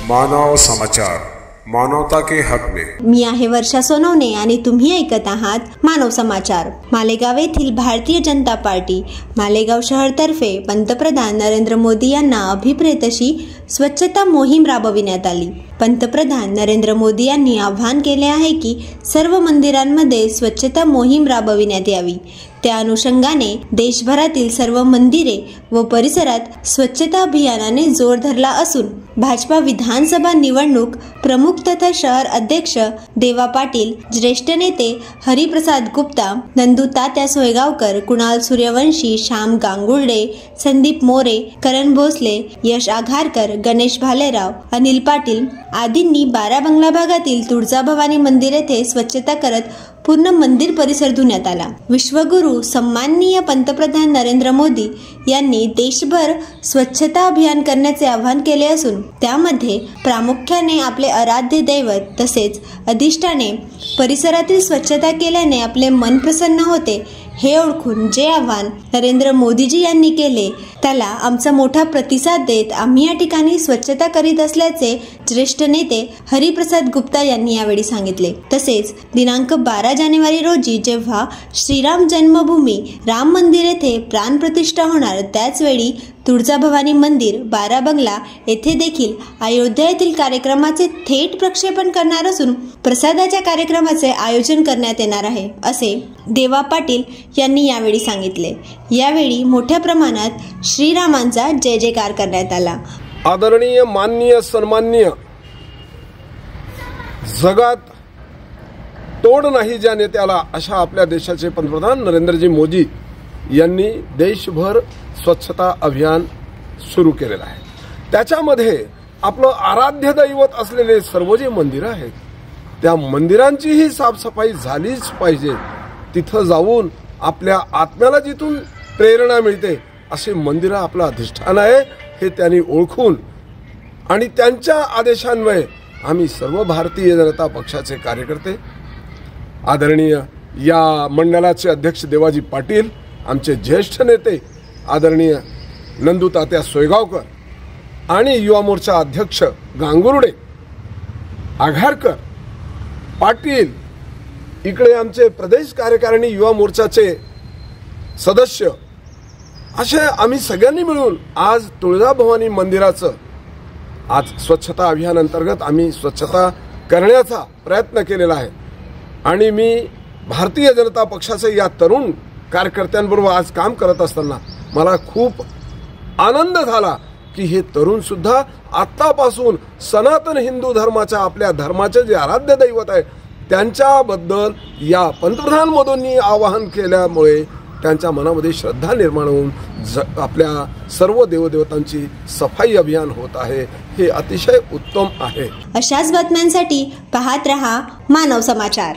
मानव समाचार, मानवता के हक में। मी आहे वर्षा सोनवणे आणि तुम्ही ऐकत आहात मानव समाचार। मालेगाव येथील भारतीय जनता पार्टी मालेगाव शहर तर्फे पंतप्रधान नरेंद्र मोदी यांना अभिप्रेत अशी स्वच्छता मोहीम राबविण्यात आली। पंतप्रधान नरेंद्र मोदी यांनी आवाहन केले आहे की सर्व मंदिरांमध्ये स्वच्छता मोहीम राबविण्यात यावी। त्या अनुषंगाने देशभरातील सर्व मंदिरे व परिसरात स्वच्छता अभियानाने जोर धरला असून भाजपा विधानसभा निवडणूक प्रमुख तथा शहर अध्यक्ष देवा पाटील, ज्येष्ठ नेते हरिप्रसाद गुप्ता, नंदू तात्या सोयगावकर, कुणाल सूर्यवंशी, श्याम गांगुर्डे, संदीप मोरे, करण भोसले, यश आघारकर, गणेश भालेराव, अनिल पाटील आदींनी 12 बंगला भागातील तुळजाभवानी मंदिर येथे स्वच्छता करत पूर्ण मंदिर परिसर धुण्यात आला। विश्वगुरु सन्माननीय पंतप्रधान नरेंद्र मोदी यांनी देशभर स्वच्छता अभियान करण्याचे आवाहन केले असून त्यामध्ये प्रामुख्याने आपले आराध्य दैवत तसेच अधिष्ठाने परिसरातील स्वच्छता केल्याने आपले मन प्रसन्न होते हे ओळखून जे आवाहन नरेंद्र मोदीजी यांनी केले त्याला आमचा मोठा प्रतिसाद देत आम्ही या ठिकाणी स्वच्छता करीत असल्याचे ज्येष्ठ नेते हरिप्रसाद गुप्ता यांनी यावेळी सांगितले। तसेच दिनांक 12 जानेवारी रोजी जेव्हा श्रीराम जन्मभूमी राम मंदिर येथे प्राण प्रतिष्ठा होणार त्याच वेळी तुळजाभवानी मंदिर 12 बंगला येथे देखील अयोध्या येथील कार्यक्रमाचे थेट प्रक्षेपण करणार असून प्रसादाच्या कार्यक्रमाचे आयोजन करण्यात येणार आहे असे देवा पाटील यांनी यावेळी सांगितले। यावेळी मोठ्या प्रमाणात श्रीरामांचा जय जयकार करण्यात आला। आदरणीय, माननीय, सन्माननीय, जगात तोड नाही ज्या नेत्याला अशा आपल्या देशाचे पंतप्रधान नरेंद्रजी मोदी यांनी देशभर स्वच्छता अभियान सुरू केलेलं आहे। त्याच्यामध्ये आपलं आराध्य दैवत असलेले सर्व जे मंदिरं आहेत त्या मंदिरांचीही साफसफाई झालीच पाहिजे। तिथं जाऊन आपल्या आत्म्याला जिथून प्रेरणा मिळते असे मंदिरं आपलं अधिष्ठान आहे हे त्यांनी ओळखून आणि त्यांच्या आदेशान्वये आम्ही सर्व भारतीय जनता पक्षाचे कार्यकर्ते, आदरणीय या मंडळाचे अध्यक्ष देवाजी पाटील, आमचे ज्येष्ठ नेते आदरणीय नंदू तात्या सोयगावकर आणि युवा मोर्चा अध्यक्ष गांगुर्डे, आघारकर, पाटील, इकडे आमचे प्रदेश कार्यकारिणी युवा मोर्चाचे सदस्य असे आम्ही सगळ्यांनी मिळून आज तुळजाभवानी मंदिराचं आज स्वच्छता अभियान अंतर्गत आम्ही स्वच्छता करण्याचा प्रयत्न केलेला आहे। आणि मी भारतीय जनता पक्षाचे या तरुण कार्यकर्त्यांबरोबर आज काम करत असताना मला खूप आनंद झाला की हे तरुण सुद्धा आतापासून सनातन हिंदू धर्माच्या आपल्या धर्माचे जे आराध्य दैवत आहे त्यांच्याबद्दल या पंतप्रधान मोदींनी आवाहन केल्यामुळे त्यांच्या मनामध्ये श्रद्धा निर्माण होऊन आपल्या सर्व देवदेवतांची सफाई अभियान होत आहे हे अतिशय उत्तम आहे। अशाच बातम्यांसाठी पाहत रहा मानव समाचार।